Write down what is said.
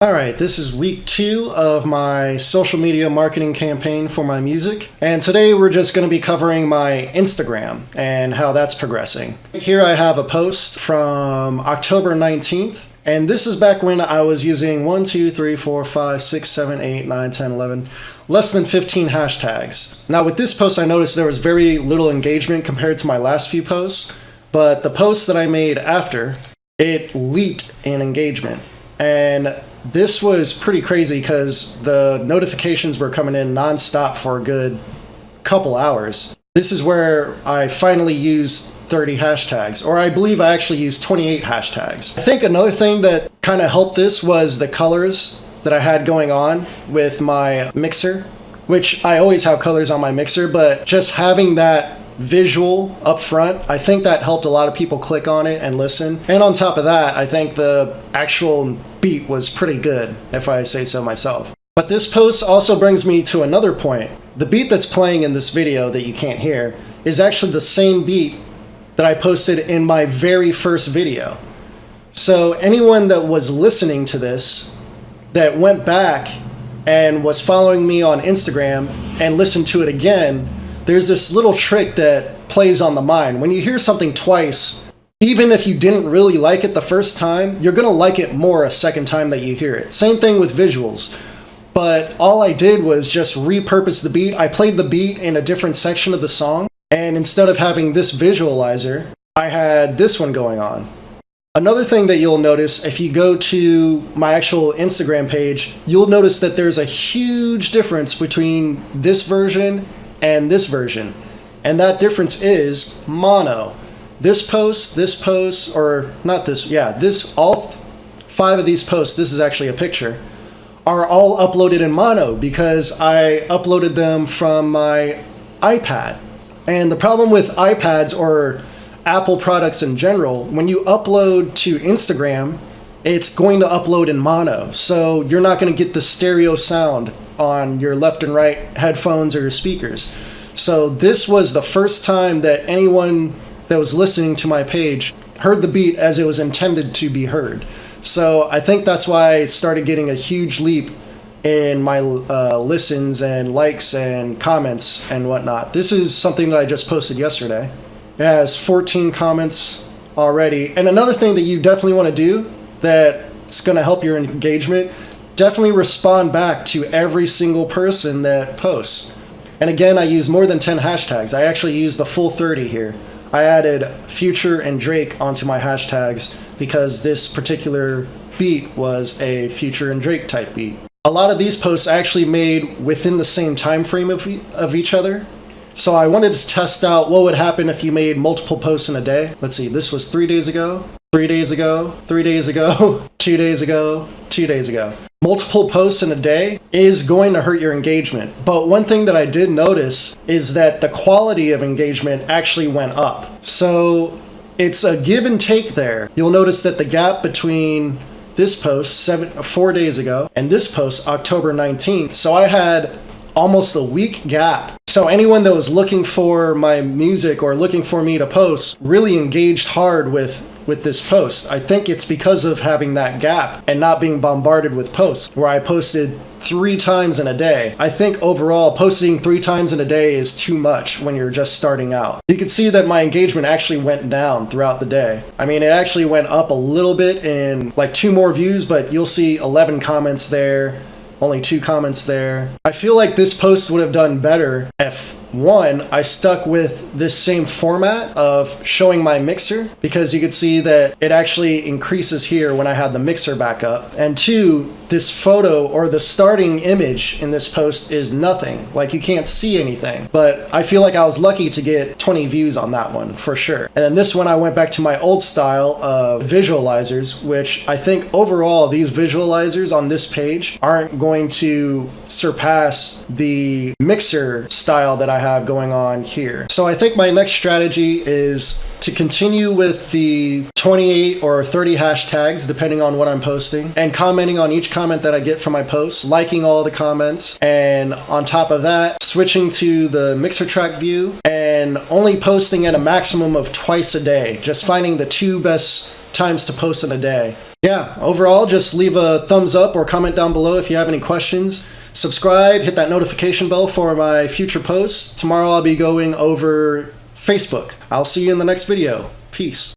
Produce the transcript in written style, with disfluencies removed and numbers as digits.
Alright, this is week 2 of my social media marketing campaign for my music, and today we're just going to be covering my Instagram and how that's progressing. Here I have a post from October 19th, and this is back when I was using 1, 2, 3, 4, 5, 6, 7, 8, 9, 10, 11, less than 15 hashtags. Now with this post I noticed there was very little engagement compared to my last few posts, but the post that I made after, it leaped in engagement. And this was pretty crazy because the notifications were coming in nonstop for a good couple hours. This is where I finally used 30 hashtags, or I believe I actually used 28 hashtags. I think another thing that kind of helped this was the colors that I had going on with my mixer, which I always have colors on my mixer, but just having that visual up front, I think that helped a lot of people click on it and listen. And on top of that, I think the actual beat was pretty good, if I say so myself. But this post also brings me to another point. The beat that's playing in this video that you can't hear is actually the same beat that I posted in my very first video. So anyone that was listening to this, that went back and was following me on Instagram and listened to it again, there's this little trick that plays on the mind. When you hear something twice, even if you didn't really like it the first time, you're gonna like it more a second time that you hear it. Same thing with visuals. But all I did was just repurpose the beat. I played the beat in a different section of the song, and instead of having this visualizer, I had this one going on. Another thing that you'll notice if you go to my actual Instagram page, you'll notice that there's a huge difference between this version and this version. And that difference is mono. This post, or not this, yeah, this, all 5 of these posts, this is actually a picture, are all uploaded in mono because I uploaded them from my iPad. And the problem with iPads or Apple products in general, when you upload to Instagram, it's going to upload in mono. So you're not going to get the stereo sound on your left and right headphones or your speakers. So this was the first time that anyone that was listening to my page heard the beat as it was intended to be heard. So I think that's why I started getting a huge leap in my listens and likes and comments and whatnot. This is something that I just posted yesterday. It has 14 comments already. And another thing that you definitely want to do that's going to help your engagement, definitely respond back to every single person that posts. And again, I use more than 10 hashtags. I actually use the full 30 here. I added Future and Drake onto my hashtags because this particular beat was a Future and Drake type beat. A lot of these posts I actually made within the same time frame of each other. So I wanted to test out what would happen if you made multiple posts in a day. Let's see, this was 3 days ago, 3 days ago, 3 days ago, 2 days ago, 2 days ago. Multiple posts in a day is going to hurt your engagement. But one thing that I did notice is that the quality of engagement actually went up. So it's a give and take there. You'll notice that the gap between this post 4 days ago and this post October 19th, so I had almost a week gap. So anyone that was looking for my music or looking for me to post really engaged hard with this post. I think it's because of having that gap and not being bombarded with posts where I posted 3 times in a day. I think overall posting 3 times in a day is too much when you're just starting out. You can see that my engagement actually went down throughout the day. I mean, it actually went up a little bit in like 2 more views, but you'll see 11 comments there, only 2 comments there. I feel like this post would have done better if, 1, I stuck with this same format of showing my mixer, because you could see that it actually increases here when I had the mixer back up. And 2, this photo or the starting image in this post is nothing. Like, you can't see anything. But I feel like I was lucky to get 20 views on that one for sure. And then this one I went back to my old style of visualizers, which I think overall these visualizers on this page aren't going to surpass the mixer style that I have going on here. So I think my next strategy is to continue with the 28 or 30 hashtags depending on what I'm posting, and commenting on each comment that I get from my posts, liking all the comments, and on top of that switching to the mixer track view and only posting at a maximum of twice a day, just finding the 2 best times to post in a day. Yeah, overall, just leave a thumbs up or comment down below if you have any questions. Subscribe, hit that notification bell for my future posts. Tomorrow I'll be going over Facebook. I'll see you in the next video. Peace.